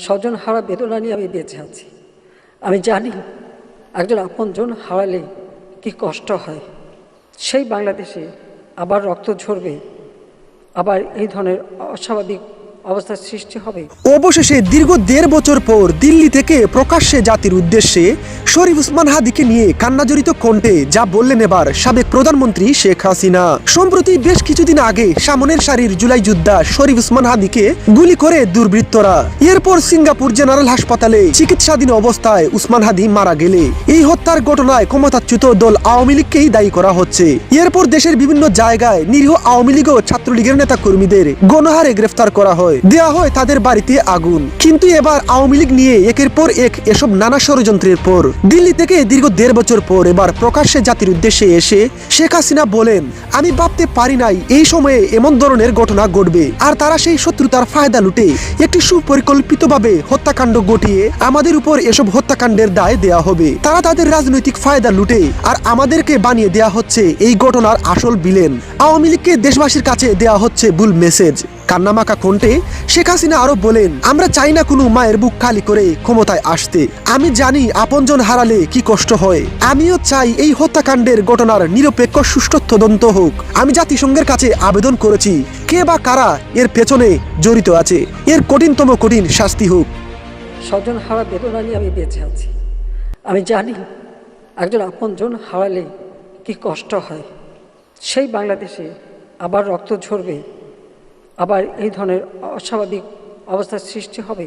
স্বজন হারা বেদনা নিয়ে আমি বেঁচে আছি। আমি জানি একজন আপনজন হারালে কি কষ্ট হয়। সেই বাংলাদেশে আবার রক্ত ঝরবে, আবার এই ধরনের অস্বাভাবিক অবস্থার সৃষ্টি হবে। অবশেষে দীর্ঘ ১.৫ বছর পর দিল্লি থেকে প্রকাশ্যে জাতির উদ্দেশ্যে শরীফ ওসমান হাদিকে নিয়ে কান্নাজড়িত কণ্ঠে যা বললেন এবার সাবেক প্রধানমন্ত্রী শেখ হাসিনা। সম্প্রতি বেশ কিছুদিন আগে সামনের সারির জুলাই যোদ্ধা শরীফ ওসমান হাদিকে গুলি করে দুর্বৃত্তরা। এরপর সিঙ্গাপুর জেনারেল হাসপাতালে চিকিৎসাধীন অবস্থায় ওসমান হাদি মারা গেলে এই হত্যার ঘটনায় ক্ষমতাচ্যুত দল আওয়ামী লীগকেই দায়ী করা হচ্ছে। এরপর দেশের বিভিন্ন জায়গায় নিরীহ আওয়ামী লীগ ও ছাত্রলীগের নেতা কর্মীদের গণহারে গ্রেফতার করা হয়, দেয়া হয় তাদের বাড়িতে আগুন। কিন্তু এবার আওয়ামী লীগ নিয়ে একের পর এক এসব নানা ষড়যন্ত্রের পর দিল্লি থেকে দীর্ঘ ১.৫ বছর পর এবার প্রকাশ্যে জাতির উদ্দেশ্যে এসে শেখ হাসিনা বলেন, আমি ভাবতে পারি নাই এই সময়ে এমন ধরনের ঘটনা ঘটবে, আর তারা সেই শত্রুতার ফায়দা লুটে একটি সুপরিকল্পিতভাবে হত্যাকাণ্ড ঘটিয়ে আমাদের উপর এসব হত্যাকাণ্ডের দায় দেয়া হবে। তারা তাদের রাজনৈতিক ফায়দা লুটে আর আমাদেরকে বানিয়ে দেয়া হচ্ছে এই ঘটনার আসল ভিলেন। আওয়ামী লীগকে দেশবাসীর কাছে দেয়া হচ্ছে ভুল মেসেজ। কান্নামাখা কণ্ঠে শেখ হাসিনা আরো বলেন, আমরা চাই না কোনো মায়ের বুক খালি করে ক্ষমতায় আসতে। আমি জানি আপনজন হারালে কি কষ্ট হয়। আমিও চাই এই হত্যাকাণ্ডের ঘটনার নিরপেক্ষ সুষ্ঠু তদন্ত হোক। আমি জাতিসংঘের কাছে আবেদন করেছি, কে বা কারা এর পেছনে জড়িত আছে এর কঠিনতম কঠিন শাস্তি হোক। স্বজন হারা বেদনা নিয়ে আমি বেঁচে আছি। আমি জানি একজন আপনজন হারালে কি কষ্ট হয়। সেই বাংলাদেশে আবার রক্ত ঝরবে, আবার এই ধরনের অস্বাভাবিক অবস্থার সৃষ্টি হবে।